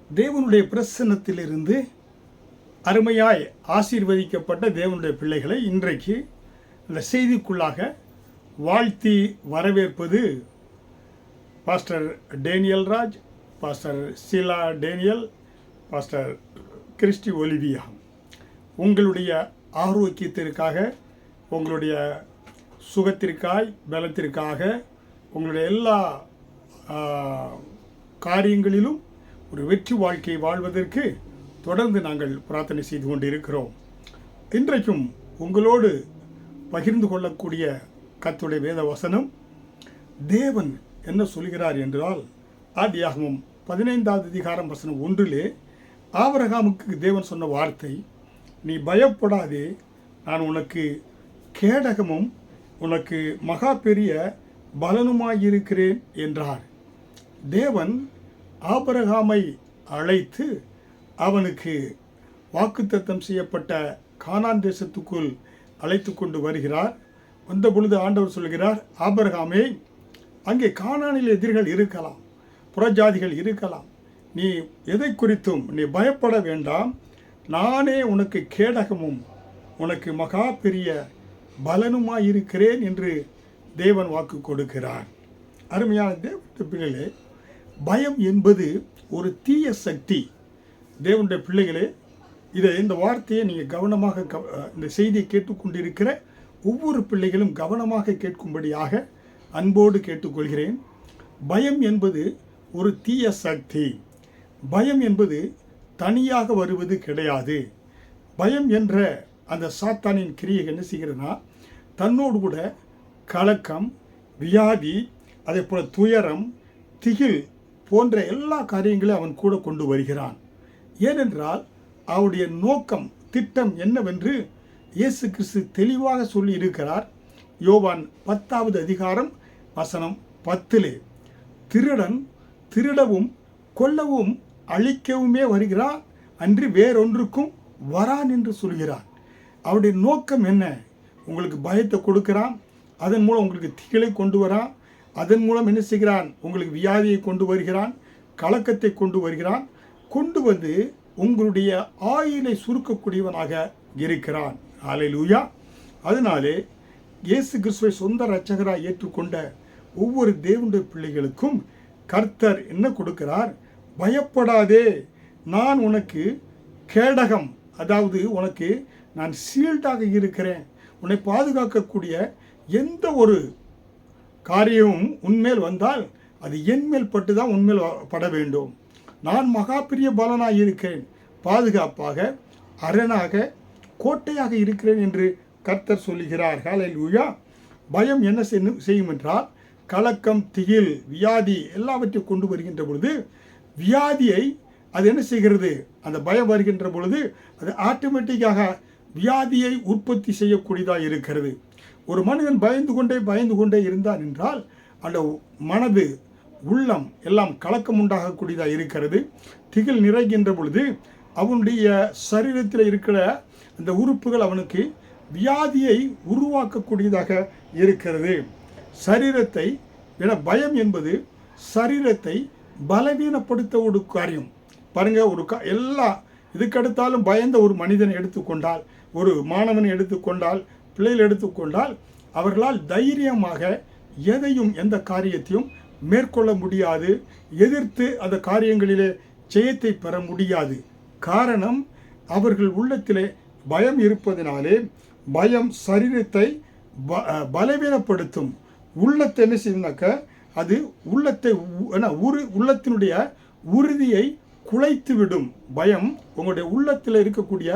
தேவனுடைய பிரசன்னத்திலிருந்து அருமையாய் ஆசீர்வதிக்கப்பட்ட தேவனுடைய பிள்ளைகளை இன்றைக்கு இந்த செய்திக்குள்ளாக வாழ்த்தி வரவேற்பது pastor Daniel Raj, pastor Sheela Daniel, pastor Christy Olivia. உங்களுடைய ஆரோக்கியத்திற்காக, உங்களுடைய சுகத்திற்காய், பலத்திற்காக, உங்களுடைய எல்லா காரியங்களிலும் ஒரு வெற்றி வாழ்க்கையை வாழ்வதற்கு தொடர்ந்து நாங்கள் பிரார்த்தனை செய்து கொண்டு இருக்கிறோம். இன்றைக்கும் உங்களோடு பகிர்ந்து கொள்ளக்கூடிய கர்த்தருடைய வேத வசனம், தேவன் என்ன சொல்கிறார் என்றால், ஆதியாகமம் 15வது அதிகாரம் வசனம் 1 ஆபிரகாமுக்கு தேவன் சொன்ன வார்த்தை, நீ பயப்படாதே, நான் உனக்கு கேடகமும் உனக்கு மகா பெரிய பலனுமாயிருக்கிறேன் என்றார். தேவன் ஆபிரகாமை அழைத்து அவனுக்கு வாக்குத்தத்தம் செய்யப்பட்ட கானான் தேசத்துக்குள் அழைத்து கொண்டு வருகிறார். வந்த பொழுது ஆண்டவர் சொல்கிறார், ஆபிரகாமே, அங்கே கானானில் எதிரிகள் இருக்கலாம், புறஜாதிகள் இருக்கலாம், நீ எதை குறித்தும் நீ பயப்பட வேண்டாம், நானே உனக்கு கேடகமும் உனக்கு மகா பெரிய பலனுமாயிருக்கிறேன் என்று தேவன் வாக்கு கொடுக்கிறார். அருமையான தேவனுடைய பிள்ளைகளே, பயம் என்பது ஒரு தீய சக்தி. தேவனுடைய பிள்ளைகளே, இந்த வார்த்தையை நீங்கள் கவனமாக இந்த செய்தியை கேட்டுக்கொண்டிருக்கிற ஒவ்வொரு பிள்ளைகளும் கவனமாக கேட்கும்படியாக அன்போடு கேட்டுக்கொள்கிறேன். பயம் என்பது ஒரு தீய சக்தி. பயம் என்பது தனியாக வருவது கிடையாது. பயம் என்ற அந்த சாத்தானின் கிரியை என்ன செய்கிறதுனா, தன்னோடு கூட கலக்கம், வியாதி, அதே போல் துயரம், திகில் போன்ற எல்லா காரியங்களையும் அவன் கூட கொண்டு வருகிறான். ஏனென்றால் அவருடைய நோக்கம், திட்டம் என்னவென்று இயேசு கிறிஸ்து தெளிவாக சொல்லி இருக்கிறார். யோவான் 10வது அதிகாரம் வசனம் 10, திருடன் திருடவும் கொல்லவும் அழிக்கவுமே வருகிறான், அன்றி வேறொன்றுக்கும் வரான் என்று சொல்கிறார். அவருடைய நோக்கம் என்ன? உங்களுக்கு பயத்தை கொடுக்கிறான், அதன் மூலம் உங்களுக்கு திகிலை கொண்டு வரான், அதன் மூலம் என்ன செய்கிறான்? உங்களுக்கு வியாதியை கொண்டு வருகிறான், கலக்கத்தை கொண்டு வருகிறான், கொண்டு வந்து உங்களுடைய ஆயுளை சுருக்கக்கூடியவனாக இருக்கிறான். ஹல்லேலூயா. அதனாலே இயேசு கிறிஸ்துவை சொந்த இரட்சகராய் ஏற்றுக்கொண்ட ஒவ்வொரு தேவனுடைய பிள்ளைகளுக்கும் கர்த்தர் என்ன கொடுக்கிறார்? பயப்படாதே, நான் உனக்கு கேடகம், அதாவது உனக்கு நான் ஷீல்டாக இருக்கிறேன். உன்னை பாதுகாக்கக்கூடிய எந்த ஒரு காரியமும் உன்மேல் வந்தால் அது என்மேல் பட்டு தான் உன்மேல் பட வேண்டும். நான் மகா பெரிய பலனாக இருக்கிறேன், பாதுகாப்பாக, அரணாக, கோட்டையாக இருக்கிறேன் என்று கர்த்தர் சொல்லுகிறார். ஹல்லேலூயா. பயம் என்ன செய்யும் என்றால், கலக்கம், திகில், வியாதி எல்லாவற்றையும் கொண்டு வருகின்ற பொழுது, வியாதியை அது என்ன செய்கிறது? அந்த பயம் வருகின்ற பொழுது அது ஆட்டோமேட்டிக்காக வியாதியை உற்பத்தி செய்யக்கூடியதாக இருக்கிறது. ஒரு மனிதன் பயந்து கொண்டே இருந்தான் என்றால் அந்த மனது, உள்ளம் எல்லாம் கலக்கம் உண்டாகக்கூடியதாக இருக்கிறது. திகில் நிறைகின்ற பொழுது அவனுடைய சரீரத்தில் இருக்கிற அந்த உறுப்புகள் அவனுக்கு வியாதியை உருவாக்கக்கூடியதாக இருக்கிறது. சரீரத்தை பயம் என்பது சரீரத்தை பலவீனப்படுத்த ஒரு காரியம். பாருங்க, எல்லா இதுக்கடுத்தாலும் பயந்த ஒரு மனிதனை எடுத்துக்கொண்டால், ஒரு மாணவனை எடுத்துக்கொண்டால், பிள்ளைகள் எடுத்துக்கொண்டால், அவர்களால் தைரியமாக எதையும் எந்த காரியத்தையும் மேற்கொள்ள முடியாது, எதிர்த்து அந்த காரியங்களிலே ஜெயத்தை பெற முடியாது. காரணம், அவர்கள் உள்ளத்திலே பயம் இருப்பதினாலே. பயம் சரீரத்தை பலவீனப்படுத்தும். உள்ளத்தை என்ன செய்யும்னாக்க, அது உள்ளத்தை உள்ளத்தினுடைய உறுதியை குலைத்து விடும். பயம் உங்களுடைய உள்ளத்தில் இருக்கக்கூடிய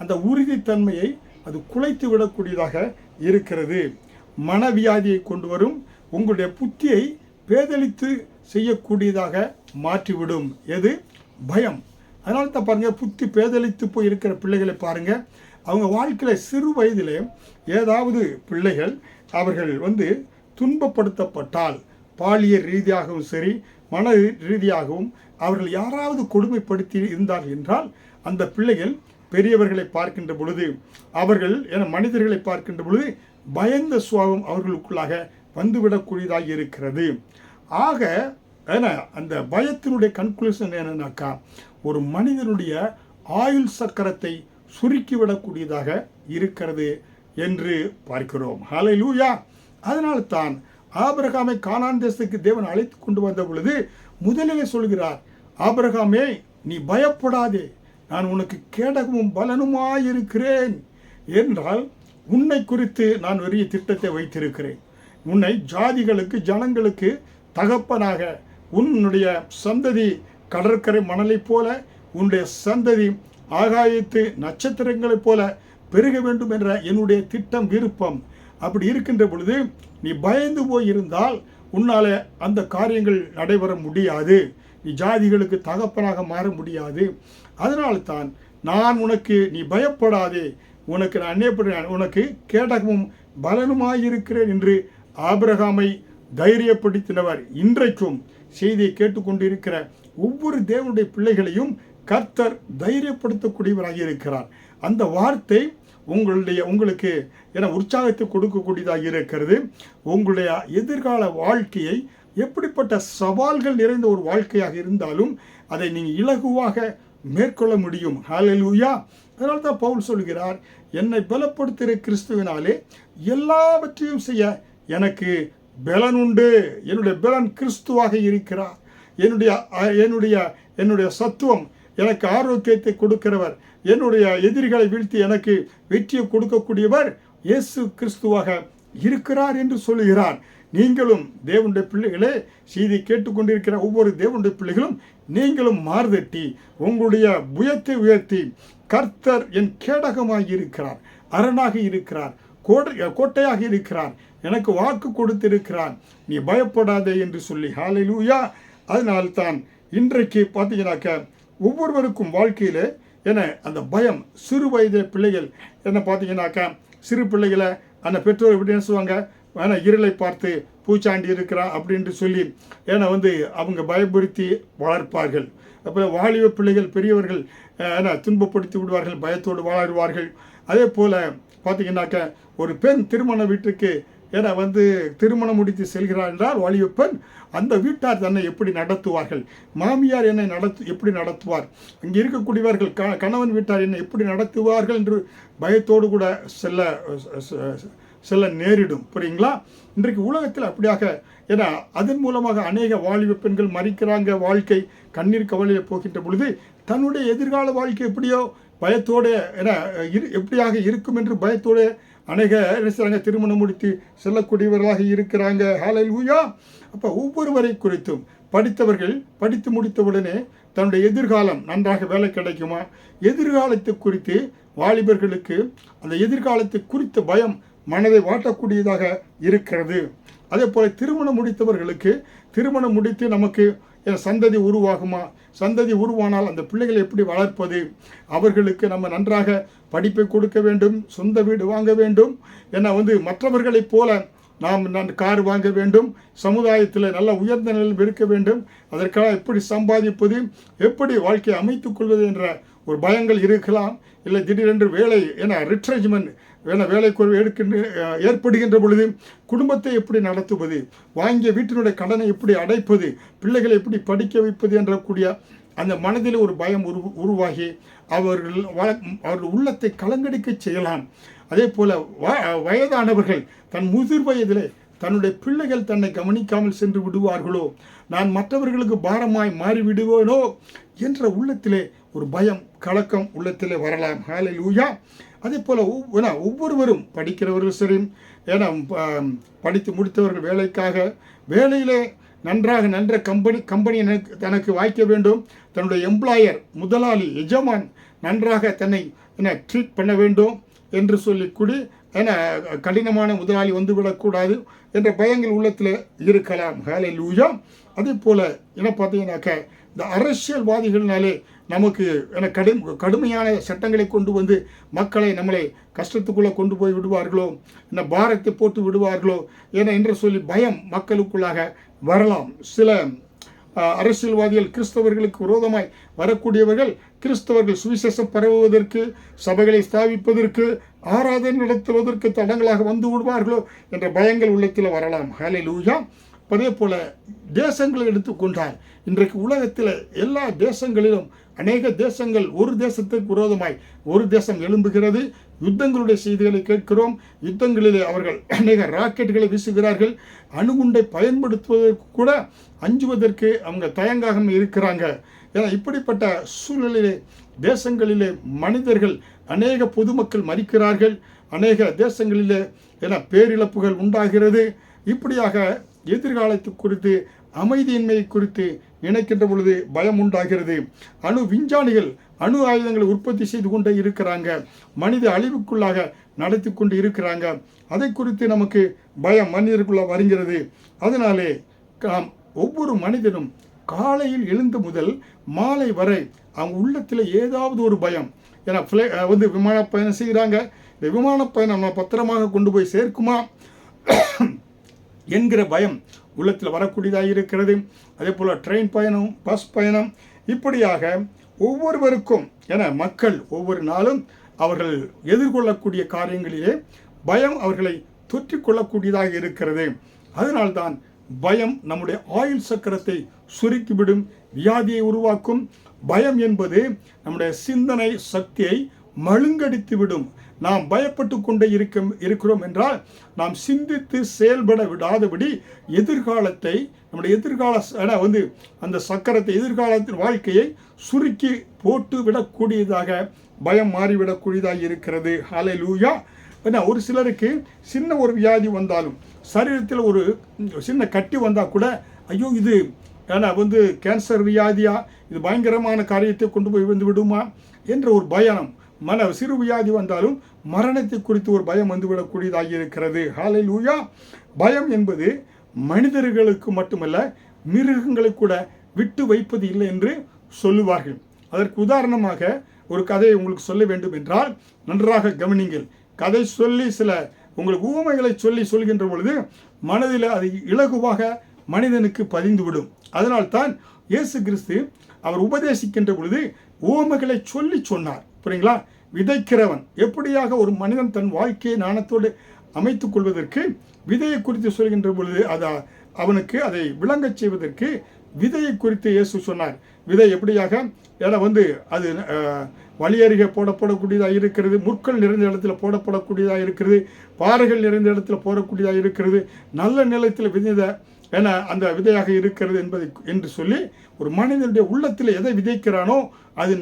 அந்த உறுதித்தன்மையை அது குலைத்து விடக்கூடியதாக இருக்கிறது. மனவியாதியை கொண்டு வரும். உங்களுடைய புத்தியை பேதலித்து செய்யக்கூடியதாக மாற்றிவிடும். எது? பயம். அதனால தான் பாருங்கள், புத்தி பேதலித்து போய் இருக்கிற பிள்ளைகளை பாருங்கள். அவங்க வாழ்க்கையில் சிறு வயதிலே ஏதாவது பிள்ளைகள் அவர்கள் துன்பப்படுத்தப்பட்டால், பாலியல் ரீதியாகவும் சரி, மன ரீதியாகவும் அவர்கள் யாராவது கொடுமைப்படுத்தி இருந்தார்கள் என்றால், அந்த பிள்ளைகள் பெரியவர்களை பார்க்கின்ற பொழுது, அவர்கள் மனிதர்களை பார்க்கின்ற பொழுது பயந்த சுபாவம் அவர்களுக்குள்ளாக வந்துவிடக்கூடியதாக இருக்கிறது. ஆக ஏன்னா அந்த பயத்தினுடைய கன்க்ளூஷன் என்னன்னாக்கா ஒரு மனிதனுடைய ஆயுள் சக்கரத்தை சுருக்கிவிடக்கூடியதாக இருக்கிறது என்று பார்க்கிறோம். ஹல்லேலூயா. அதனால தான் ஆபிரகாமை கானான் தேசத்துக்கு தேவன் அழைத்து கொண்டு வந்த பொழுது முதலிலே சொல்கிறார், ஆபிரகாமே நீ பயப்படாதே, நான் உனக்கு கேடகமும் பலனுமாயிருக்கிறேன் என்றால் உன்னை குறித்து நான் பெரிய திட்டத்தை வைத்திருக்கிறேன். உன்னை ஜாதிகளுக்கு ஜனங்களுக்கு தகப்பனாக, உன்னுடைய சந்ததி கடற்கரை மணலைப் போல, உன்னுடைய சந்ததி ஆகாயத்து நட்சத்திரங்களைப் போல பெருக வேண்டும் என்ற என்னுடைய திட்டம், விருப்பம். அப்படி இருக்கின்ற பொழுது நீ பயந்து போயிருந்தால் உன்னால அந்த காரியங்கள் நடைபெற முடியாது. நீ ஜாதிகளுக்கு தகப்பனாக மாற முடியாது. அதனால தான் நான் உனக்கு, நீ பயப்படாதே, உனக்கு நான் அந்நியப்படுகிறேன், உனக்கு கேடகமும் பலனுமாயிருக்கிறேன் என்று ஆபிரகாமை தைரியப்படுத்தினவர். இன்றைக்கும் செய்தியை கேட்டுக்கொண்டிருக்கிற ஒவ்வொரு தேவனுடைய பிள்ளைகளையும் கர்த்தர் தைரியப்படுத்தக்கூடியவராக இருக்கிறார். அந்த வார்த்தை உங்களுக்கு என உற்சாகத்தை கொடுக்கக்கூடியதாக இருக்கிறது. உங்களுடைய எதிர்கால வாழ்க்கையை எப்படிப்பட்ட சவால்கள் நிறைந்த ஒரு வாழ்க்கையாக இருந்தாலும் அதை நீங்கள் இலகுவாக மேற்கொள்ள முடியும். ஹல்லேலூயா. அதனால தான் பவுல் சொல்கிறார், என்னை பலப்படுத்துகிற கிறிஸ்துவினாலே எல்லாவற்றையும் செய்ய எனக்கு பலன் உண்டு. என்னுடைய பலன் கிறிஸ்துவாக இருக்கிறார். என்னுடைய சத்துவம் எனக்கு ஆரோக்கியத்தை கொடுக்கிறவர், என்னுடைய எதிரிகளை வீழ்த்தி எனக்கு வெற்றியை கொடுக்கக்கூடியவர் இயேசு கிறிஸ்துவாக இருக்கிறார் என்று சொல்லுகிறார். நீங்களும் தேவனுடைய பிள்ளைகளே, செய்தி கேட்டுக்கொண்டிருக்கிற ஒவ்வொரு தேவனுடைய பிள்ளைகளும் நீங்களும் மார்தட்டி உங்களுடைய புயத்தை உயர்த்தி, கர்த்தர் என் கேடகமாக இருக்கிறார், அரணாக இருக்கிறார், கோட்டையாக இருக்கிறார், எனக்கு வாக்கு கொடுத்திருக்கிறார், நீ பயப்படாதே என்று சொல்லி. ஹல்லேலூயா. அதனால்தான் இன்றைக்கு பார்த்தீங்கன்னாக்க ஒவ்வொருவருக்கும் வாழ்க்கையில் அந்த பயம், சிறு வயது பிள்ளைகள் என்ன பார்த்தீங்கன்னாக்கா, சிறு பிள்ளைகளை அந்த பெற்றோர் எப்படி நினைச்சுவாங்க, இருளை பார்த்து பூச்சாண்டி இருக்கிறான் அப்படின்ட்டு சொல்லி அவங்க பயப்படுத்தி வளர்ப்பார்கள். அப்போ வாலிப பிள்ளைகள், பெரியவர்கள் துன்பப்படுத்தி விடுவார்கள், பயத்தோடு வளருவார்கள். அதே போல் பார்த்தீங்கன்னாக்க ஒரு பெண் திருமண வீட்டுக்கு திருமணம் முடித்து செல்கிறார் என்றால் வாலிப பெண், அந்த வீட்டார் தன்னை எப்படி நடத்துவார்கள், மாமியார் என்னை எப்படி நடத்துவார், இங்கே இருக்கக்கூடியவர்கள் கணவன் வீட்டார் என்னை எப்படி நடத்துவார்கள் என்று பயத்தோடு கூட செல்ல நேரிடும். புரியுங்களா? இன்றைக்கு உலகத்தில் அப்படியாக அதன் மூலமாக அநேக வாலிப பெண்கள் மறிக்கிறாங்க. வாழ்க்கை கண்ணீர் கவலையில் போகின்ற பொழுது தன்னுடைய எதிர்கால வாழ்க்கை எப்படியோ பயத்தோடு எப்படியாக இருக்கும் என்று பயத்தோடு அநேக திருமணம் முடித்து செல்லக்கூடியவர்களாக இருக்கிறாங்க. ஹல்லேலூயா. அப்போ ஒவ்வொருவரை குறித்தும் படித்தவர்கள் படித்து முடித்தவுடனே தன்னுடைய எதிர்காலம் நன்றாக வேலை கிடைக்குமா, எதிர்காலத்தை குறித்து வாலிபர்களுக்கு அந்த எதிர்காலத்தை குறித்த பயம் மனதை வாட்டக்கூடியதாக இருக்கிறது. அதே போல் திருமணம் முடித்தவர்களுக்கு திருமணம் முடித்து நமக்கு சந்ததி உருவாகுமா, சந்ததி உருவானால் அந்த பிள்ளைகளை எப்படி வளர்ப்பது, அவர்களுக்கு நம்ம நன்றாக படிப்பை கொடுக்க வேண்டும், சொந்த வீடு வாங்க வேண்டும், மற்றவர்களைப் போல நாம் கார் வாங்க வேண்டும், சமுதாயத்தில் நல்ல உயர்ந்த நிலையில் இருக்க வேண்டும், அதற்காக எப்படி சம்பாதிப்பது, எப்படி வாழ்க்கையை அமைத்துக் கொள்வது என்ற ஒரு பயங்கள் இருக்கலாம். இல்லை திடீரென்று வேலை ரிட்ரெஜ்மெண்ட் வேலைக்குறைவு ஏற்படுகின்ற பொழுது குடும்பத்தை எப்படி நடத்துவது, வாங்கிய வீட்டினுடைய கடனை எப்படி அடைப்பது, பிள்ளைகளை எப்படி படிக்க வைப்பது என்ற கூடிய அந்த மனதில் ஒரு பயம் உருவாகி அவர்கள் உள்ளத்தை கலங்கடிக்க செய்யலாம். அதே போல் வயதானவர்கள் தன் முதிர் வயதிலே தன்னுடைய பிள்ளைகள் தன்னை கவனிக்காமல் சென்று விடுவார்களோ, நான் மற்றவர்களுக்கு பாரமாய் மாறிவிடுவேனோ என்ற உள்ளத்திலே ஒரு பயம், கலக்கம் உள்ளத்திலே வரலாம். ஹல்லேலூயா. அதே போல் ஒவ்வொருவரும் படிக்கிறவர்கள் சரி, படித்து முடித்தவர்கள் வேலைக்காக வேலையிலே நன்ற கம்பெனி தனக்கு வாய்க்க வேண்டும், தன்னுடைய எம்ப்ளாயர் முதலாளி எஜமான் நன்றாக தன்னை ட்ரீட் பண்ண வேண்டும் என்று சொல்லிக்கூடி கடினமான முதலாளி வந்துவிடக்கூடாது என்ற பயங்கள் உள்ளத்தில் இருக்கலாம். ஹல்லேலூயா. அதே போல் பார்த்தீங்கன்னாக்க இந்த அரசியல்வாதிகள்னாலே நமக்கு கடுமையான சட்டங்களை கொண்டு வந்து நம்மளை கஷ்டத்துக்குள்ளே கொண்டு போய் விடுவார்களோ, பாரத்தை போட்டு விடுவார்களோ என்று சொல்லி பயம் மக்களுக்குள்ளாக வரலாம். சில அரசியல்வாதிகள் கிறிஸ்தவர்களுக்கு விரோதமாய் வரக்கூடியவர்கள் கிறிஸ்தவர்கள் சுவிசேஷம் பரவுவதற்கு, சபைகளை ஸ்தாபிப்பதற்கு, ஆராதனை நடத்துவதற்கு தடங்களாக வந்து விடுவார்களோ என்ற பயங்கள் உள்ளத்தில் வரலாம். ஹல்லேலூயா. அதே போல தேசங்களை எடுத்துக்கொண்டால் இன்றைக்கு உலகத்தில் எல்லா தேசங்களிலும் அநேக தேசங்கள் ஒரு தேசத்துக்கு விரோதமாய் ஒரு தேசம் எழும்புகிறது. யுத்தங்களுடைய செய்திகளை கேட்கிறோம். யுத்தங்களிலே அவர்கள் அநேக ராக்கெட்டுகளை வீசுகிறார்கள். அணுகுண்டை பயன்படுத்துவதற்கு கூட அஞ்சுவதற்கு அவங்க தயங்காக இருக்கிறாங்க. ஏன்னா இப்படிப்பட்ட சூழ்நிலையிலே தேசங்களிலே மனிதர்கள் அநேக பொதுமக்கள் மரிக்கிறார்கள். அநேக தேசங்களிலே பேரிழப்புகள் உண்டாகிறது. இப்படியாக எதிர்காலத்து குறித்து அமைதியின்மை குறித்து நினைக்கின்ற பொழுது பயம் உண்டாகிறது. அணு விஞ்ஞானிகள் அணு ஆயுதங்களை உற்பத்தி செய்து கொண்டே இருக்கிறாங்க. மனித அழிவுக்குள்ளாக நடத்தி கொண்டு இருக்கிறாங்க. அதை குறித்து நமக்கு பயம் மனிதருக்குள்ள வருகிறது. அதனாலே ஒவ்வொரு மனிதனும் காலையில் எழுந்த முதல் மாலை வரை அவங்க உள்ளத்தில் ஏதாவது ஒரு பயம். ஏன்னா விமான பயணம் செய்கிறாங்க. இந்த விமான பயணம் நம்ம பத்திரமாக கொண்டு போய் சேர்க்குமா என்கிற பயம் உள்ளத்தில் வரக்கூடியதாக இருக்கிறது. அதே போல் ட்ரெயின் பயணம், பஸ் பயணம், இப்படியாக ஒவ்வொருவருக்கும் என மக்கள் ஒவ்வொரு நாளும் அவர்கள் எதிர்கொள்ளக்கூடிய காரியங்களிலே பயம் அவர்களை தொற்றிக்கொள்ளக்கூடியதாக இருக்கிறது. அதனால்தான் பயம் நம்முடைய ஆயுள் சக்கரத்தை சுருக்கிவிடும், வியாதியை உருவாக்கும். பயம் என்பது நம்முடைய சிந்தனை சக்தியை மழுங்கடித்துவிடும். நாம் பயப்பட்டு கொண்டே இருக்கிறோம் என்றால் நாம் சிந்தித்து செயல்பட விடாதபடி எதிர்காலத்தை நம்முடைய எதிர்கால அந்த சக்கரத்தை எதிர்காலத்தின் வாழ்க்கையை சுருக்கி போட்டு விடக்கூடியதாக பயம் மாறிவிடக்கூடியதாக இருக்கிறது. ஹல்லேலூயா. ஒரு சிலருக்கு சின்ன ஒரு வியாதி வந்தாலும் சரீரத்தில் ஒரு சின்ன கட்டி வந்தால் கூட ஐயோ இது கேன்சர் வியாதியா, இது பயங்கரமான காரியத்தை கொண்டு போய் வந்து விடுமா என்ற ஒரு பயம், சிறு வியாதி வந்தாலும் மரணத்தை குறித்து ஒரு பயம் வந்துவிடக்கூடியதாக இருக்கிறது. ஹல்லேலூயா. பயம் என்பது மனிதர்களுக்கு மட்டுமல்ல மிருகங்களை கூட விட்டு வைப்பது இல்லை என்று சொல்லுவார்கள். அதற்கு உதாரணமாக ஒரு கதையை உங்களுக்கு சொல்ல வேண்டும் என்றால் நன்றாக கவனிங்கள். கதை சொல்லி சில உங்களுக்கு ஊமைகளை சொல்கின்ற பொழுது மனதில் அது இலகுவாக மனிதனுக்கு பதிந்துவிடும். அதனால்தான் இயேசு கிறிஸ்து அவர் உபதேசிக்கின்ற பொழுது ஊமைகளை சொன்னார். புரியுங்களா? விதைக்கிறவன் எப்படியாக ஒரு மனிதன் தன் வாழ்க்கையை ஞானத்தோடு அமைத்துக் கொள்வதற்கு விதையை குறித்து சொல்கின்ற பொழுது அவனுக்கு அதை விளங்கச் செய்வதற்கு விதையை குறித்து இயேசு சொன்னார். விதை எப்படியாக அது வழியருகே போடப்படக்கூடியதாக இருக்கிறது, முற்கள் நிறைந்த இடத்துல போடப்படக்கூடியதாக இருக்கிறது, பாறைகள் நிறைந்த இடத்துல போடக்கூடியதாக இருக்கிறது, நல்ல நிலத்தில் விதைத அந்த விதையாக இருக்கிறது என்று சொல்லி ஒரு மனிதனுடைய உள்ளத்தில் எதை விதைக்கிறானோ அது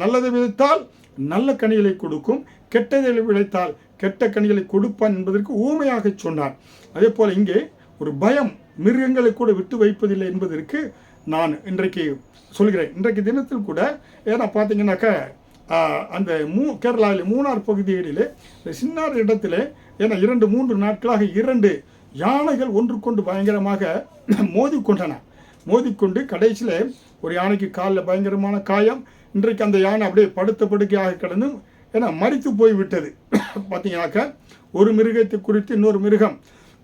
நல்லதை விதைத்தால் நல்ல கனிகளை கொடுக்கும், கெட்டதை விளைத்தால் கெட்ட கனிகளை கொடுப்பான் என்பதற்கு ஊமையாக சொன்னார். அதே போல் இங்கே ஒரு பயம் மிருகங்களை கூட விட்டு வைப்பதில்லை என்பதற்கு நான் இன்றைக்கு சொல்கிறேன். இன்றைக்கு தினத்தில் கூட பார்த்தீங்கன்னாக்கா அந்த கேரளாவில் மூணார் பகுதிகளிலே சின்னார் இடத்துல 2-3 நாட்களாக 2 யானைகள் ஒன்றுக்கொண்டு பயங்கரமாக மோதிக்கொண்டு கடைசியில் ஒரு யானைக்கு காலில் பயங்கரமான காயம். இன்றைக்கு அந்த யானை அப்படியே படுத்த படுக்கையாக கிடந்து மரித்து போய் விட்டது. பார்த்தீங்கன்னாக்கா ஒரு மிருகத்தை குறித்து இன்னொரு மிருகம்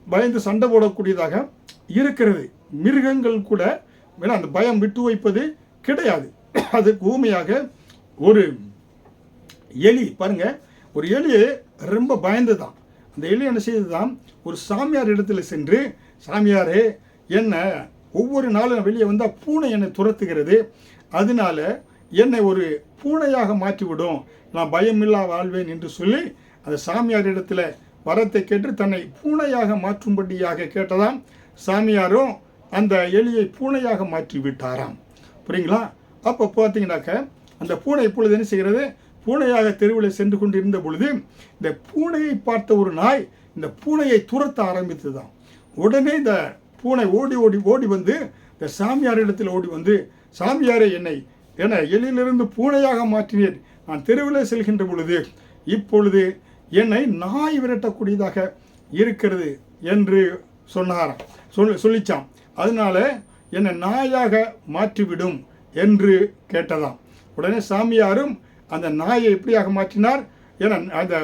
பயந்து சண்டை போடக்கூடியதாக இருக்கிறது. மிருகங்கள் கூட அந்த பயம் விட்டு வைப்பது கிடையாது. அதுக்கு ஊமையாக ஒரு எலி பாருங்க, ஒரு எலியை ரொம்ப பயந்துதான். அந்த எலி என்ன செய்ததுதான், ஒரு சாமியார் இடத்துல சென்று, சாமியாரே என்ன ஒவ்வொரு நாளும் வெளியே வந்தால் பூனை என்னை துரத்துகிறது, அதனால என்னை ஒரு பூனையாக மாற்றிவிடும், நான் பயமில்லா வாழ்வேன் என்று சொல்லி அந்த சாமியார் இடத்துல வரத்தை கேட்டு தன்னை பூனையாக மாற்றும்படியாக கேட்டதாம். சாமியாரும் அந்த எலியை பூனையாக மாற்றி விட்டாராம். புரியுங்களா? அப்போ பார்த்தீங்கன்னாக்க அந்த பூனை இப்பொழுது என்ன செய்கிறது, பூனையாக தெருவில் சென்று கொண்டு இருந்த பொழுது இந்த பூனையை பார்த்த ஒரு நாய் இந்த பூனையை துரத்த ஆரம்பித்ததுதான். உடனே இந்த பூனை ஓடி வந்து இந்த சாமியார் இடத்தில் ஓடி வந்து, சாமியாரை என்னை எலியிலிருந்து பூனையாக மாற்றினீர், நான் தெருவில் செல்கின்ற பொழுது இப்பொழுது என்னை நாய் விரட்டக்கூடியதாக இருக்கிறது என்று சொன்னாராம், சொல்லிச்சான். அதனால என்னை நாயாக மாற்றிவிடும் என்று கேட்டதாம். உடனே சாமியாரும் அந்த நாயை எப்படியாக மாற்றினார், அந்த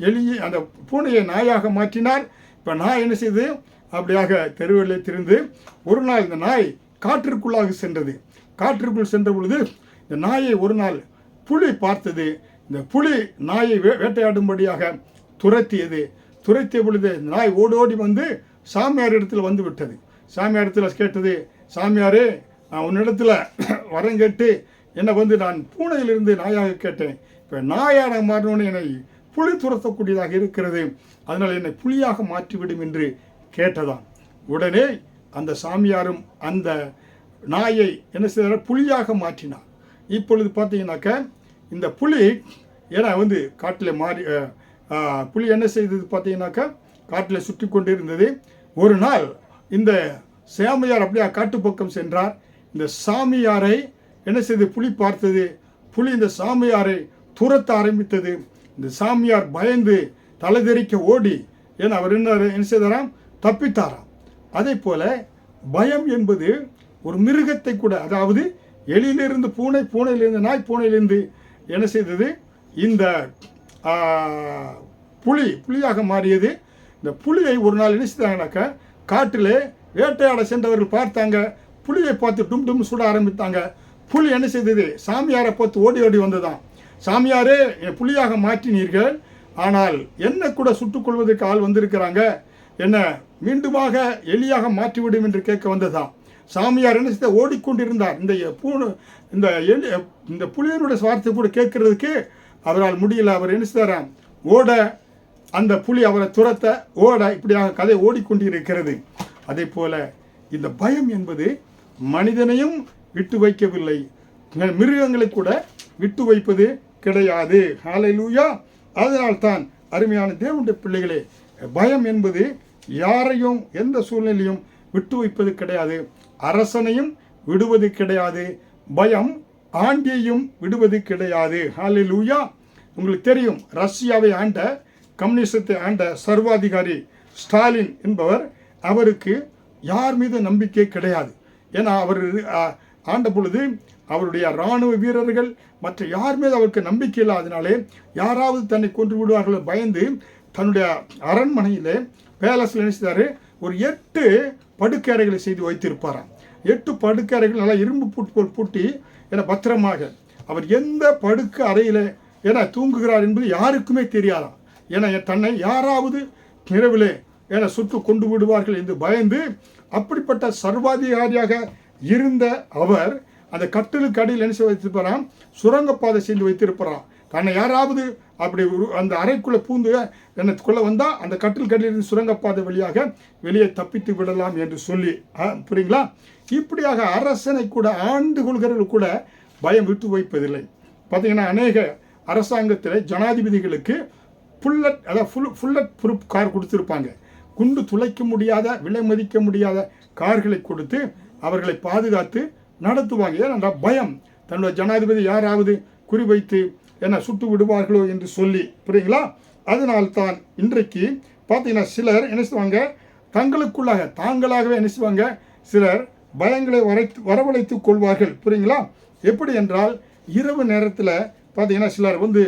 எலியை அந்த பூனையை நாயாக மாற்றினார். இப்போ நாய் என்ன செய்து அப்படியாக தெருவில் திரிந்து ஒரு நாள் இந்த நாய் காற்றிற்குள்ளாக சென்றது. காற்றிற்குள் சென்ற பொழுது இந்த நாயை ஒரு நாள் புலி பார்த்தது. இந்த புலி நாயை வேட்டையாடும்படியாக துரத்திய பொழுது நாய் ஓடி வந்து சாமியார் இடத்துல வந்து விட்டது. சாமியாரத்தில் கேட்டது, சாமியாரே நான் உன்னிடத்தில் வரம் கேட்டு என்னை வந்து நான் பூனையிலிருந்து நாயாக கேட்டேன், இப்போ நாயாக மாறினோன்னு என்னை புலி துரத்தக்கூடியதாக இருக்கிறது, அதனால் என்னை புலியாக மாற்றிவிடும் என்று கேட்டதான். உடனே அந்த சாமியாரும் அந்த நாயை என்ன செய்தார், புலியாக மாற்றினார். இப்பொழுது பார்த்தீங்கன்னாக்க இந்த புலி ஏன்னா வந்து காட்டில் மாறி புலி என்ன செய்தது பார்த்தீங்கன்னாக்கா காட்டில் சுற்றி கொண்டு இருந்தது. ஒரு நாள் இந்த சாமியார் அப்படியே காட்டுப்பக்கம் சென்றார். இந்த சாமியாரை என்ன செய்து புலி பார்த்தது. புலி இந்த சாமியாரை துரத்த ஆரம்பித்தது. இந்த சாமியார் பயந்து தலைதெறிக்க ஓடி ஏன்னா அவர் என்ன செய்தாராம், தப்பித்தாராம். அதே போல பயம் என்பது ஒரு மிருகத்தை கூட, அதாவது எலியிலிருந்து பூனை, பூனையிலிருந்து நாய், பூனையிலிருந்து என்ன செய்தது, இந்த புலியாக மாறியது. இந்த புலியை ஒரு நாள் என்ன செய்தாங்கனாக்கா காட்டில் வேட்டையாட சென்றவர்கள் பார்த்தாங்க, புலியை பார்த்து டும் டும் சுட ஆரம்பித்தாங்க. புலி என்ன செய்தது, சாமியாரை பார்த்து ஓடி ஓடி வந்ததான். சாமியாரே என் புலியாக மாற்றினீர்கள், ஆனால் என்ன கூட சுட்டுக்கொள்வதற்கு ஆள் வந்திருக்கிறாங்க, என்ன மீண்டுமாக எலியாக மாற்றிவிடும் என்று கேட்க வந்ததான். சாமியார் என்ன செய்த, ஓடிக்கொண்டிருந்தார். இந்த புலியினுடைய சுவார்த்தை கூட கேட்கறதுக்கு அவரால் முடியல. அவர் என்ன செய்தாராம், ஓட, அந்த புலி அவரை துரத்த ஓட, இப்படியாக கதை ஓடிக்கொண்டிருக்கிறது. அதே போல இந்த பயம் என்பது மனிதனையும் விட்டு வைக்கவில்லை, மிருகங்களை கூட விட்டு வைப்பது கிடையாது. ஹல்லேலூயா. அதனால்தான் அருமையான தேவனுடைய பிள்ளைகளே, பயம் என்பது யாரையும் எந்த சூழ்நிலையும் விட்டு வைப்பது கிடையாது. அரசனையும் விடுவது கிடையாது, பயம் ஆண்டியையும் விடுவது கிடையாது. ஹல்லேலூயா. உங்களுக்கு தெரியும், ரஷ்யாவை ஆண்ட, கம்யூனிசத்தை ஆண்ட சர்வாதிகாரி ஸ்டாலின் என்பவர், அவருக்கு யார் மீது நம்பிக்கை கிடையாது. ஏன்னா அவர் ஆண்ட பொழுது அவருடைய இராணுவ வீரர்கள் மற்ற யார் மீது அவருக்கு நம்பிக்கை இல்லாதனாலே யாராவது தன்னை கொன்று விடுவார்கள் பயந்து தன்னுடைய அரண்மனையில் பேலஸில் நினைச்சாரு ஒரு 8 படுக்கை அறைகளை செய்து வைத்திருப்பாராம். 8 படுக்கை அறைகள் நல்லா இரும்பு பூட்டி என பத்திரமாக அவர் எந்த படுக்கை அறையில் என தூங்குகிறார் என்பது யாருக்குமே தெரியாதாம். என தன்னை யாராவது இரவிலே என சுட்டு கொண்டு விடுவார்கள் என்று பயந்து அப்படிப்பட்ட சர்வாதிகாரியாக இருந்த அவர் அந்த கட்டிலுக்கு அடியில் என்ன செய்து வைத்திருப்பாராம், சுரங்கப்பாதை செஞ்சு வைத்திருப்பாராம். தன்னை யாராவது அப்படி அந்த அறைக்குள்ளே பூந்து என்னக்குள்ளே வந்தால் அந்த கட்டிலுக்கு அடியில் சுரங்கப்பாதை வழியாக வெளியே தப்பித்து விடலாம் என்று சொல்லி, புரியுங்களா? இப்படியாக அரசனை கூட ஆண்டு கொள்கிறவர்கள் கூட பயம் விட்டு வைப்பதில்லை. பார்த்தீங்கன்னா அநேக அரசாங்கத்தில் ஜனாதிபதிகளுக்கு ஃபுல்லட் ப்ரூஃப் கார் கொடுத்துருப்பாங்க. குண்டு துளைக்க முடியாத, விலை மதிக்க முடியாத கார்களை கொடுத்து அவர்களை பாதுகாத்து நடத்துவாங்க. ஏன்னா பயம், தன்னுடைய ஜனாதிபதி யாராவது குறிவைத்து என்ன சுட்டு விடுவார்களோ என்று சொல்லி, புரியுங்களா? அதனால்தான் இன்றைக்கு பார்த்தீங்கன்னா சிலர் என்ன செய்வாங்க, தங்களுக்குள்ளாக தாங்களாகவே என்ன செய்வாங்க, சிலர் பயங்களை வரவழைத்துக் கொள்வார்கள். புரியுங்களா? எப்படி என்றால் இரவு நேரத்தில் பார்த்தீங்கன்னா சிலர் வந்து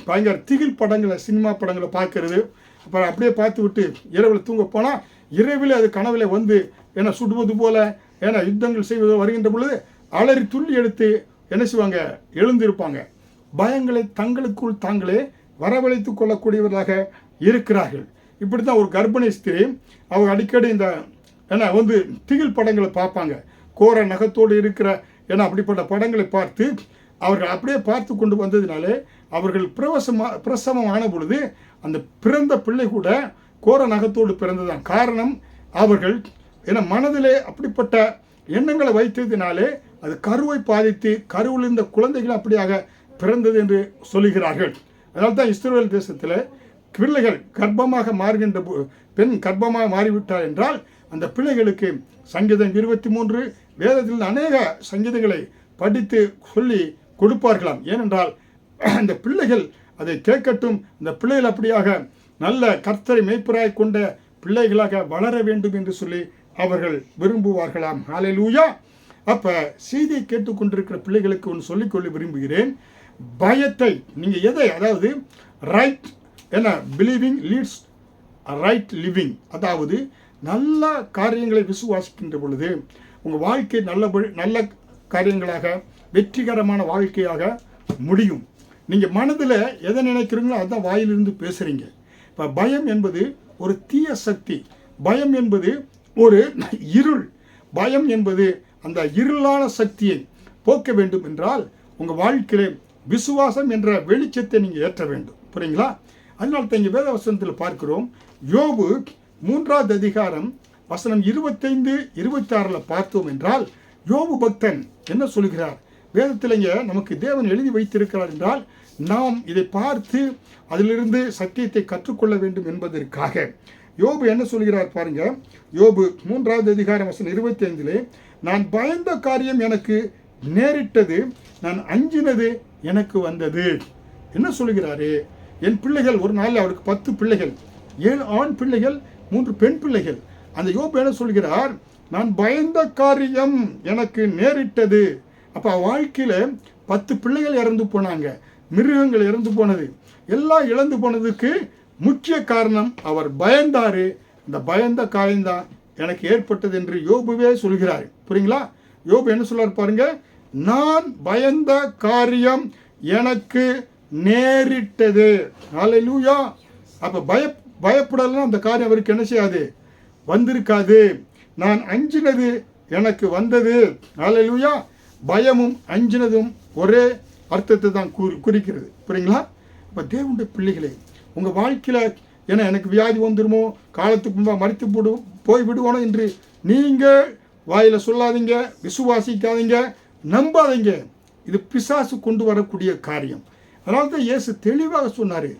பயங்கர திகில் படங்களை, சினிமா படங்களை பார்க்கறது, அப்புறம் அப்படியே பார்த்து விட்டு இரவில் தூங்க போனால் இரவில் அது கனவில் வந்து என்ன சுடுவது போல ஏன்னா யுத்தங்கள் செய்வது வருகின்ற பொழுது அலறி துள்ளி எடுத்து என்ன செய்வாங்க, எழுந்திருப்பாங்க. பயங்களை தங்களுக்குள் தாங்களே வரவழைத்து கொள்ளக்கூடியவர்களாக இருக்கிறார்கள். இப்படி தான் ஒரு கர்ப்பிணி ஸ்திரீ அவங்க அடிக்கடி இந்த ஏன்னா வந்து திகில் படங்களை பார்ப்பாங்க. கோர நகத்தோடு இருக்கிற ஏன்னா அப்படிப்பட்ட படங்களை பார்த்து அவர்கள் அப்படியே பார்த்து கொண்டு வந்ததினாலே அவர்கள் பிரசவம் ஆன பொழுது அந்த பிறந்த பிள்ளை கூட கோர நகத்தோடு பிறந்ததான். காரணம், அவர்கள் ஏன்னா மனதிலே அப்படிப்பட்ட எண்ணங்களை வைத்ததினாலே அது கருவை பாதித்து கருவில் இருந்த குழந்தைகள் அப்படியாக பிறந்தது என்று சொல்லுகிறார்கள். அதனால தான் இஸ்ரவேல் தேசத்தில் பிள்ளைகள் கர்ப்பமாக மாறுகின்ற பெண் கர்ப்பமாக மாறிவிட்டார் என்றால் அந்த பிள்ளைகளுக்கு சங்கீதம் 23 வேதத்தில் அநேக சங்கீதங்களை படித்து சொல்லி கொடுப்பார்களாம். ஏனென்றால் அந்த பிள்ளைகள் அதை கேட்கட்டும், இந்த பிள்ளைகள் அப்படியாக நல்ல கர்த்தரை மேய்ப்பராய் கொண்ட பிள்ளைகளாக வளர வேண்டும் என்று சொல்லி அவர்கள் விரும்புவார்களாம். ஹல்லேலூயா. அப்போ செய்தியை கேட்டுக்கொண்டிருக்கிற பிள்ளைகளுக்கு ஒன்று சொல்லிக்கொள்ள விரும்புகிறேன். பயத்தை நீங்கள் எதை, அதாவது ரைட் என்ன பிலீவிங் லீட்ஸ் ரைட் லிவிங், அதாவது நல்ல காரியங்களை விசுவாசிக்கின்ற பொழுது உங்கள் வாழ்க்கை நல்ல காரியங்களாக வெற்றிகரமான வாழ்க்கையாக முடியும். நீங்கள் மனதில் எதை நினைக்கிறீங்களோ அதுதான் வாயிலிருந்து பேசுகிறீங்க. இப்போ பயம் என்பது ஒரு தீய சக்தி. பயம் என்பது ஒரு இருள். பயம் என்பது அந்த இருளான சக்தியை போக்க வேண்டும் என்றால் உங்கள் வாழ்க்கையிலே விசுவாசம் என்ற வெளிச்சத்தை நீங்கள் ஏற்ற வேண்டும். புரியுங்களா? அதனால தான் இங்கே வேத வசனத்தில் பார்க்கிறோம். யோபு 3வது அதிகாரம் வசனம் 25, 26 பார்த்தோம் என்றால் யோபு பக்தன் என்ன சொல்கிறார்? வேதத்தில் இங்கே நமக்கு தேவன் எழுதி வைத்திருக்கிறார் என்றால் நாம் இதை பார்த்து அதிலிருந்து சத்தியத்தை கற்றுக்கொள்ள வேண்டும் என்பதற்காக யோபு என்ன சொல்கிறார் பாருங்க. யோபு 3வது அதிகாரம் வசனம் 25, நான் பயந்த காரியம் எனக்கு நேரிட்டது, நான் அஞ்சினது எனக்கு வந்தது. என்ன சொல்கிறாரு? என் பிள்ளைகள், ஒரு நாளில் அவருக்கு 10 பிள்ளைகள், 7 ஆண் பிள்ளைகள், 3 பெண் பிள்ளைகள். அந்த யோபு என்ன சொல்கிறார்? நான் பயந்த காரியம் எனக்கு நேரிட்டது. அப்போ வாழ்க்கையில் 10 பிள்ளைகள் இறந்து போனாங்க, மிருகங்கள் இறந்து போனது, எல்லாம் இழந்து போனதுக்கு முக்கிய காரணம் அவர் பயந்தாரு. இந்த பயந்த காரியம்தான் எனக்கு ஏற்பட்டது என்று யோபுவே சொல்கிறார். புரியுங்களா? யோபு என்ன சொல்றார் பாருங்க. நான் பயந்த காரியம் எனக்கு நேரிட்டது. ஹல்லேலூயா. அப்ப பயப்படலாம், அந்த காரியம் அவருக்கு என்ன செய்யாது? வந்திருக்காது. நான் அஞ்சினது எனக்கு வந்தது. ஹல்லேலூயா. பயமும் அஞ்சினதும் ஒரே அர்த்தத்தை தான் குறிக்கிறது. புரியுங்களா? இப்போ தேவனுடைய பிள்ளைகளே, உங்கள் வாழ்க்கையில் ஏன்னா எனக்கு வியாதி வந்துடுமோ, காலத்துக்கு முன்பாக மறித்து போய் விடுவானோ என்று நீங்கள் வாயில் சொல்லாதீங்க, விசுவாசிக்காதீங்க, நம்பாதீங்க. இது பிசாசு கொண்டு வரக்கூடிய காரியம். அதனால தான் இயேசு தெளிவாக சொன்னார்.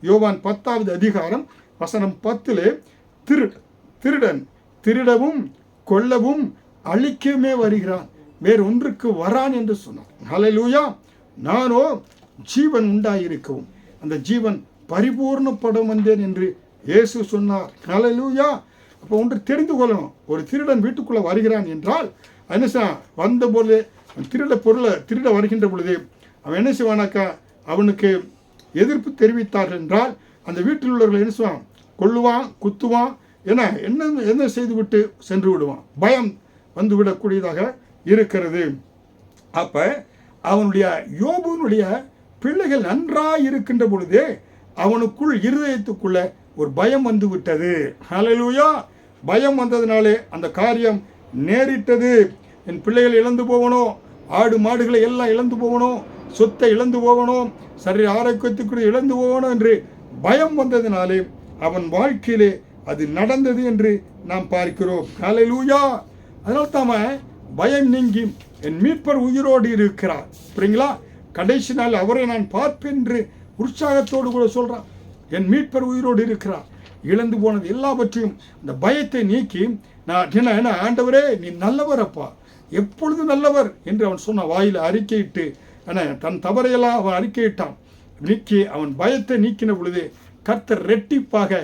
யோவான் 10வது அதிகாரம் வசனம் 10, திருடன் திருடவும் கொல்லவும் அழிக்கவே வருகிறான், வேறு ஒன்றுக்கு வரான் என்று சொன்னார். ஹல்லேலூயா. நானோ ஜீவன் உண்டாயிருக்கவும் அந்த ஜீவன் பரிபூர்ணப்படும் வந்தேன் என்று இயேசு சொன்னார். ஹல்லேலூயா. அப்போ ஒன்று தெரிந்து கொள்ளணும். ஒரு திருடன் வீட்டுக்குள்ளே வருகிறான் என்றால் என்ன செய்வான்? வந்தபோது திருட வருகின்ற பொழுது அவன் என்ன செய்வானாக்கா? அவனுக்கு எதிர்ப்பு தெரிவித்தார்கள் என்றால் அந்த வீட்டில் உள்ளவர்கள் என்ன செய்வான்? கொல்லுவான், குத்துவான், என்ன செய்துவிட்டு சென்று விடுவான். பயம் வந்து விடக்கூடியதாக இருக்கிறது. அப்போ அவனுடைய யோபுனுடைய பிள்ளைகள் நன்றாக இருக்கின்ற பொழுதே அவனுக்குள் இருதயத்துக்குள்ள ஒரு பயம் வந்து விட்டது. ஹல்லேலூயா. பயம் வந்ததுனாலே அந்த காரியம் நேரிட்டது. என் பிள்ளைகள் இழந்து போகணும், ஆடு மாடுகளை எல்லாம் இழந்து போகணும், சொத்தை இழந்து போகணும், சரீர ஆரோக்கியத்துக்குள்ள இழந்து போகணும் என்று பயம் வந்ததினாலே அவன் வாழ்க்கையிலே அது நடந்தது என்று நாம் பார்க்கிறோம். ஹல்லேலூயா. அதனால தாம பயம் நீங்கி என் மீட்பர் உயிரோடு இருக்கிறார். புரியுங்களா? கடைசி நாள் அவரை நான் பார்ப்பேன் என்று உற்சாகத்தோடு கூட சொல்றான். என் மீட்பர் உயிரோடு இருக்கிறார். இழந்து போனது எல்லாவற்றையும் அந்த பயத்தை நீக்கி நான் என்ன ஆண்டவரே நீ நல்லவர் அப்பா, எப்பொழுது நல்லவர் என்று அவன் சொன்ன வாயில் அறிக்கையிட்டு தன் தவறையெல்லாம் அவன் அறிக்கையிட்டான். நீக்கி அவன் பயத்தை நீக்கின பொழுது கர்த்தர் ரெட்டிப்பாக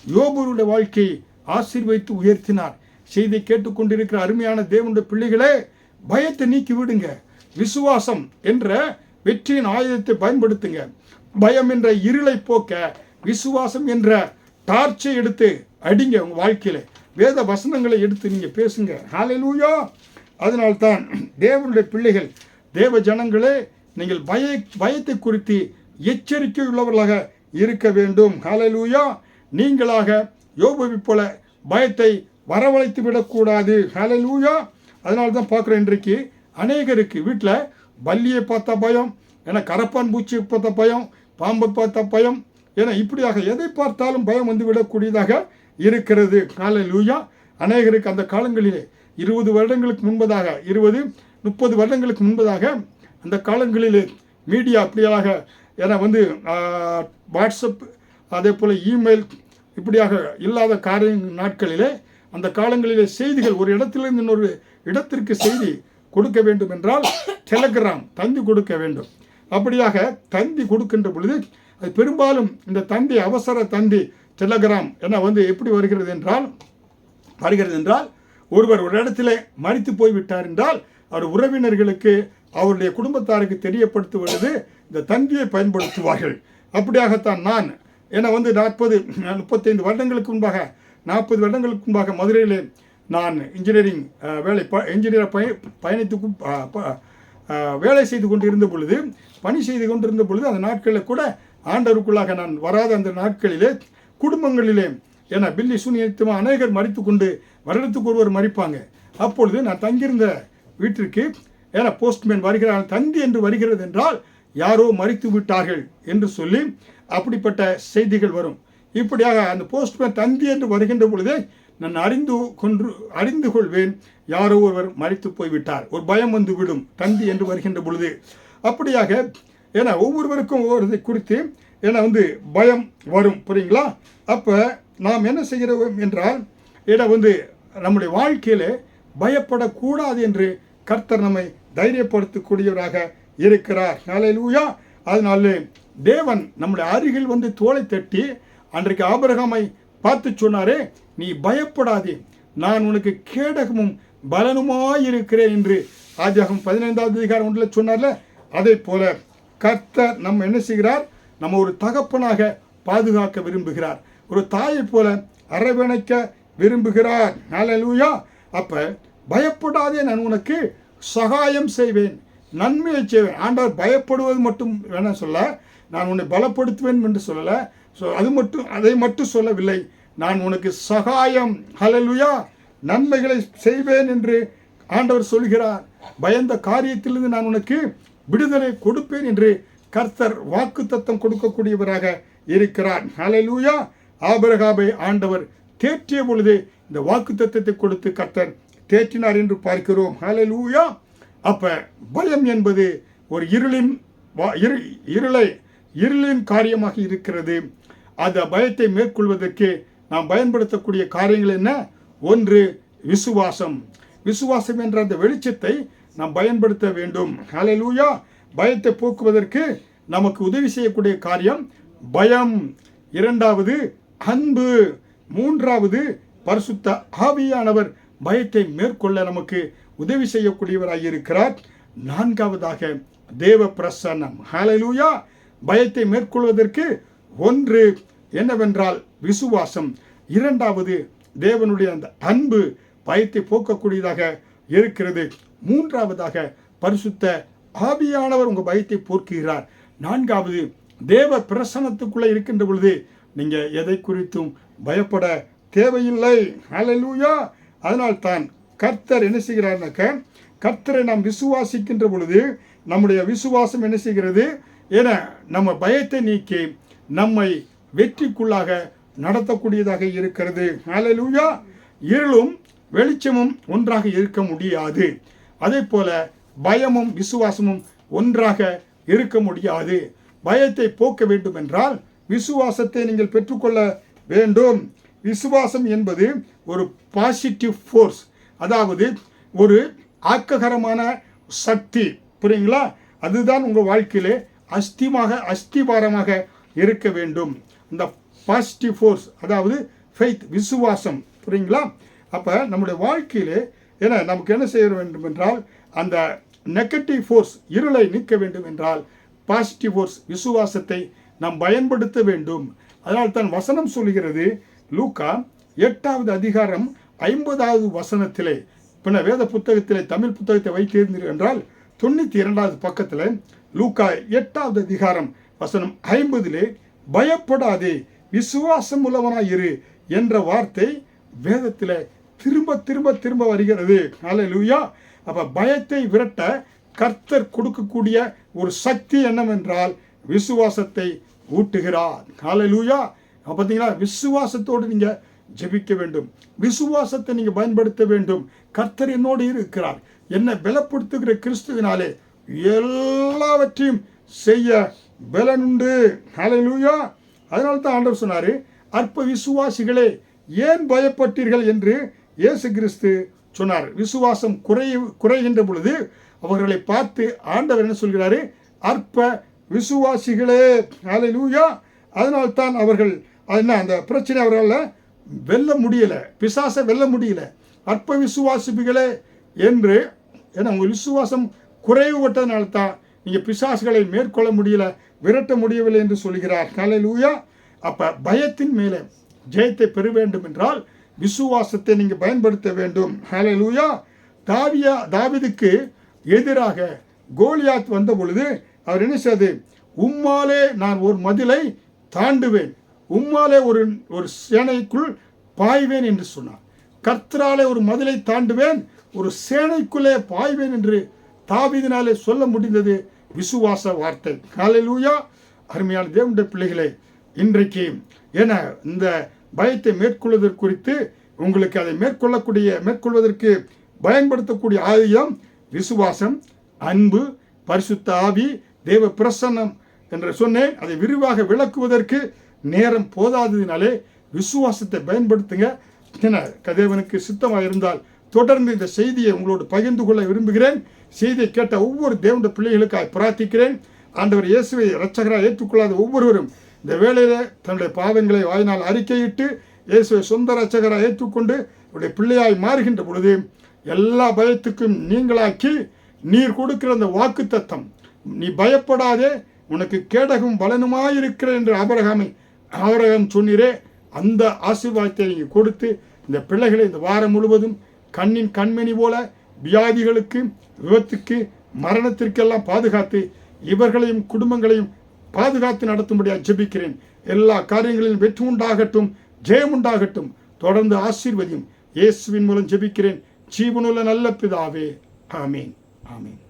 யோபுடைய வாழ்க்கையை ஆசீர்வதித்து உயர்த்தினார். செய்தி கேட்டுக்கொண்டிருக்கிற அருமையான தேவனுடைய பிள்ளைகளே, பயத்தை நீக்கி விடுங்க. விசுவாசம் என்ற வெற்றியின் ஆயுதத்தை பயன்படுத்துங்க. பயம் என்ற இருளை போக்க விசுவாசம் என்ற டார்ச்சை எடுத்து அடிங்க. உங்கள் வாழ்க்கையில வேத வசனங்களை எடுத்து நீங்க பேசுங்க. ஹல்லேலூயா. அதனால்தான் தேவனுடைய பிள்ளைகள், தேவ ஜனங்களே, நீங்கள் பயத்தை குறித்து எச்சரிக்கை உள்ளவர்களாக இருக்க வேண்டும். ஹல்லேலூயா. நீங்களாக யோபுவை போல பயத்தை வரவழைத்து விடக்கூடாது. ஹல்லேலூயா. அதனால தான் பார்க்குறோம், இன்றைக்கு அநேகருக்கு வீட்டில் பல்லியை பார்த்தா பயம், கரப்பான் பூச்சியை பார்த்தா பயம், பாம்பை பார்த்தா பயம், இப்படியாக எதை பார்த்தாலும் பயம் வந்து விடக்கூடியதாக இருக்கிறது. ஹல்லேலூயா. அநேகருக்கு அந்த காலங்களிலே 20 வருடங்களுக்கு முன்பதாக, 20-30 வருடங்களுக்கு முன்பதாக அந்த காலங்களிலே மீடியா அப்படியாக வாட்ஸ்அப் அதே போல் இமெயில் இப்படியாக இல்லாத நாட்களிலே அந்த காலங்களிலே செய்திகள் ஒரு இடத்திலிருந்து இன்னொரு இடத்திற்கு செய்தி கொடுக்க வேண்டும் என்றால் டெலகிராம் தந்தி கொடுக்க வேண்டும். அப்படியாக தந்தி கொடுக்கின்ற பொழுது அது பெரும்பாலும் இந்த தந்தி, அவசர தந்தி டெலகிராம் எப்படி வருகிறது என்றால் ஒருவர் ஒரு இடத்துல மரித்து போய்விட்டார் என்றால் அவர் உறவினர்களுக்கு, அவருடைய குடும்பத்தாருக்கு தெரியப்படுத்துவது இந்த தந்தியை பயன்படுத்துவார்கள். அப்படியாகத்தான் நான் 35 வருடங்களுக்கு முன்பாக, 40 வருடங்களுக்கு முன்பாக மதுரையில் நான் வேலை செய்து கொண்டிருந்த பொழுது, பணி செய்து கொண்டிருந்த பொழுது, அந்த நாட்களில் கூட ஆண்டவருக்குள்ளாக நான் வராத அந்த நாட்களிலே குடும்பங்களிலே ஏன்னா பில்லி சூனியத்துவம் அநேகர் மறித்து கொண்டு வருடத்துக்கு ஒருவர் மறிப்பாங்க. அப்பொழுது நான் தங்கியிருந்த வீட்டிற்கு ஏன்னா போஸ்ட்மேன் வருகிறார், தந்தி என்று வருகிறது என்றால் யாரோ மறித்து விட்டார்கள் என்று சொல்லி அப்படிப்பட்ட செய்திகள் வரும். இப்படியாக அந்த போஸ்ட்மேன் தந்தி என்று வருகின்ற பொழுதே நான் அறிந்து கொள்வேன் யாரோ ஒருவர் மறித்து போய்விட்டார். ஒரு பயம் வந்து விடும் தந்தி என்று வருகின்ற பொழுது. அப்படியாக ஏன்னா ஒவ்வொருவருக்கும் ஒவ்வொரு குறித்து ஏன்னா பயம் வரும், புரியுங்களா? அப்போ நாம் என்ன செய்கிறோம் என்றால் ஏன்னா நம்முடைய வாழ்க்கையில் பயப்படக்கூடாது என்று கர்த்தர் நம்மை தைரியப்படுத்தக்கூடியவராக இருக்கிறார். ஹல்லேலூயா. அதனால தேவன் நம்முடைய அருகில் தோளை தட்டி அன்றைக்கு ஆபிரகாமை பார்த்து சொன்னாரே, நீ பயப்படாதே, நான் உனக்கு கேடகமும் பலனுமாயிருக்கிறேன் என்று ஆதியாகமம் 15வது அதிகாரம் 1 சொன்னார்ல. அதே போல கர்த்தர் நம்ம என்ன செய்கிறார்? நம்ம ஒரு தகப்பனாக பாதுகாக்க விரும்புகிறார், ஒரு தாயை போல அரவணைக்க விரும்புகிறார். ஹல்லேலூயா. அப்ப பயப்படாதே, நான் உனக்கு சகாயம் செய்வேன், நன்மையை செய்வேன். ஆண்டவர் பயப்படுவது மட்டும் வேணாம் சொல்ல, நான் உன்னை பலப்படுத்துவேன் என்று சொல்லலை. அதை மட்டும் சொல்லவில்லை, நான் உனக்கு சகாயம், ஹல்லேலூயா, நன்மைகளை செய்வேன் என்று ஆண்டவர் சொல்கிறார். பயந்த காரியத்திலிருந்து நான் உனக்கு விடுதலை கொடுப்பேன் என்று கர்த்தர் வாக்குத்தத்தம் கொடுக்கக்கூடியவராக இருக்கிறார். ஹல்லேலூயா. ஆபிரகாமை ஆண்டவர் தேற்றிய பொழுது இந்த வாக்குத்தத்தத்தை கொடுத்து கர்த்தர் தேற்றினார் என்று பார்க்கிறோம். ஹல்லேலூயா. அப்ப பயம் என்பது ஒரு இருளின் காரியமாக இருக்கிறது. அந்த பயத்தை மேற்கொள்வதற்கு நாம் பயன்படுத்தக்கூடிய காரியங்கள் என்ன? ஒன்று விசுவாசம். விசுவாசம் என்ற அந்த வெளிச்சத்தை நாம் பயன்படுத்த வேண்டும். ஹல்லேலூயா. பயத்தை போக்குவதற்கு நமக்கு உதவி செய்யக்கூடிய காரியம் பயம். இரண்டாவது அன்பு. மூன்றாவது பரிசுத்த ஆவியானவர் பயத்தை மேற்கொள்ள நமக்கு உதவி செய்யக்கூடியவராக இருக்கிறார். நான்காவதாக தேவ பிரசன்னம். ஹல்லேலூயா. பயத்தை மேற்கொள்வதற்கு ஒன்று என்னவென்றால் விசுவாசம். இரண்டாவது தேவனுடைய அந்த அன்பு பயத்தை போக்கக்கூடியதாக இருக்கிறது. மூன்றாவதாக பரிசுத்த ஆவியானவர் உங்கள் பயத்தை போக்குகிறார். நான்காவது தேவ பிரசன்னத்துக்குள்ளே இருக்கின்ற பொழுது நீங்கள் எதை குறித்தும் பயப்பட தேவையில்லை. ஹல்லேலூயா. அதனால்தான் கர்த்தர் என்ன செய்கிறார்னாக்க, கர்த்தரை நாம் விசுவாசிக்கின்ற பொழுது நம்முடைய விசுவாசம் என்ன செய்கிறது? என நம்ம பயத்தை நீக்கி நம்மை வெற்றிக்குள்ளாக நடத்தக்கூடியதாக இருக்கிறது. ஹல்லேலூயா. இருளும் வெளிச்சமும் ஒன்றாக இருக்க முடியாது. அதே போல பயமும் விசுவாசமும் ஒன்றாக இருக்க முடியாது. பயத்தை போக்க வேண்டும் என்றால் விசுவாசத்தை நீங்கள் பெற்றுக்கொள்ள வேண்டும். விசுவாசம் என்பது ஒரு பாசிட்டிவ் ஃபோர்ஸ், அதாவது ஒரு ஆக்ககரமான சக்தி, புரியுங்களா? அதுதான் உங்கள் வாழ்க்கையிலே அஸ்திவாரமாக இருக்க வேண்டும். இந்த பாசிட்டிவ் ஃபோர்ஸ், அதாவது ஃபெய்த், விசுவாசம், புரியுங்களா? அப்போ நம்முடைய வாழ்க்கையிலே ஏன்னா நமக்கு என்ன செய்ய வேண்டும் என்றால் அந்த நெகட்டிவ் ஃபோர்ஸ், இருளை நீக்க வேண்டும் என்றால் பாசிட்டிவ் ஃபோர்ஸ், விசுவாசத்தை நாம் பயன்படுத்த வேண்டும். அதனால் தான் வசனம் சொல்கிறது, லூக்கா 8வது அதிகாரம் 50வது வசனத்திலே, பின்ன வேத புத்தகத்திலே தமிழ் புத்தகத்தை வைத்திருந்தீர்கள் என்றால் 92வது பக்கத்தில் லூக்கா 8வது அதிகாரம் வசனம் 50 பயப்படாதே, விசுவாசம் உள்ளவனாய் இரு என்ற வார்த்தை வேதத்தில் திரும்ப திரும்ப திரும்ப வருகிறது. ஹல்லேலூயா. அப்போ பயத்தை விரட்ட கர்த்தர் கொடுக்கக்கூடிய ஒரு சக்தி என்னவென்றால் விசுவாசத்தை ஊட்டுகிறார். ஹல்லேலூயா. பார்த்தீங்களா, விசுவாசத்தோடு நீங்கள் ஜெபிக்க வேண்டும், விசுவாசத்தை நீங்கள் பயன்படுத்த வேண்டும். கர்த்தர் என்னோடு இருக்கிறார், என்னை பலப்படுத்துகிற கிறிஸ்துவினாலே எல்லாவற்றையும் செய்ய பலனுண்டு. ஹல்லேலூயா. அதனால தான் ஆண்டவர் சொன்னார், அற்ப விசுவாசிகளே ஏன் பயப்பட்டீர்கள் என்று இயேசு கிறிஸ்து சொன்னார். விசுவாசம் குறைகின்ற பொழுது அவர்களை பார்த்து ஆண்டவர் என்ன சொல்கிறாரு? அற்ப விசுவாசிகளே. ஹல்லேலூயா. அதனால்தான் அவர்கள் அந்த பிரச்சனை அவர்களால் வெல்ல முடியலை, பிசாசை வெல்ல முடியல. அற்ப விசுவாசிகளே என்று, ஏன்னா உங்கள் விசுவாசம் குறைவுபட்டதுனால தான் நீங்கள் பிசாசுகளை மேற்கொள்ள முடியல, விரட்ட முடியவில்லை என்று சொல்கிறார். ஹல்லேலூயா. அப்போ பயத்தின் மேலே ஜெயத்தை பெற வேண்டும் என்றால் விசுவாசத்தை நீங்கள் பயன்படுத்த வேண்டும். ஹல்லேலூயா. தாவீதுக்கு எதிராக கோலியாத் வந்த பொழுது அவர் என்ன செய்து, உம்மாலே நான் ஒரு மதிலை தாண்டுவேன், உம்மாலே ஒரு ஒரு சேனைக்குள் பாய்வேன் என்று சொன்னார். கர்த்தராலே ஒரு மதிலை தாண்டுவேன், ஒரு சேனைக்குள்ளே பாய்வேன் என்று தாவீதினாலே சொல்ல முடிந்தது விசுவாச வார்த்தை. ஹல்லேலூயா. அருமையான தேவனுடைய பிள்ளைகளே, இன்றைக்கு ஏன்னா இந்த பயத்தை மேற்கொள்வதற்கு குறித்து உங்களுக்கு அதை மேற்கொள்வதற்கு பயன்படுத்தக்கூடிய ஆயுதம் விசுவாசம், அன்பு, பரிசுத்த ஆவி, தேவ பிரசன்னம் என்று சொன்னேன். அதை விரிவாக விளக்குவதற்கு நேரம் போதாததினாலே விசுவாசத்தை பயன்படுத்துங்க. தேவனுக்கு சித்தமாக இருந்தால் தொடர்ந்து இந்த செய்தியை உங்களோடு பகிர்ந்து கொள்ள விரும்புகிறேன். செய்தியை கேட்ட ஒவ்வொரு தேவனுடைய பிள்ளைகளுக்காக பிரார்த்திக்கிறேன். ஆண்டவர் இயேசுவை இரட்சகராக ஏற்றுக்கொள்ளாத ஒவ்வொருவரும் இந்த வேளையில் தன்னுடைய பாவங்களை வாயினால் அறிக்கையிட்டு இயேசுவை சொந்த இரட்சகராக ஏற்றுக்கொண்டு அவருடைய பிள்ளையாய் மாறுகின்ற பொழுது எல்லா பயத்துக்கும் நீங்களாக்கி நீர் கொடுக்கிற அந்த வாக்கு தத்தம், நீ பயப்படாதே உனக்கு கேடகும் பலனுமாயிருக்கிற என்று ஆபிரகாம் சொன்னீரே, அந்த ஆசீர்வாதத்தை நீங்கள் கொடுத்து இந்த பிள்ளைகளை இந்த வாரம் முழுவதும் கண்ணின் கண்மணி போல வியாதிகளுக்கு, விபத்துக்கு, மரணத்திற்கெல்லாம் பாதுகாத்து இவர்களையும் குடும்பங்களையும் பாதுகாத்து நடத்தும்படியாக ஜெபிக்கிறேன். எல்லா காரியங்களிலும் வெற்றி உண்டாகட்டும், ஜெயம் உண்டாகட்டும். தொடர்ந்து ஆசீர்வதியும். இயேசுவின் மூலம் ஜெபிக்கிறேன் ஜீவனுள்ள நல்ல பிதாவே. ஆமீன். ஆமீன்.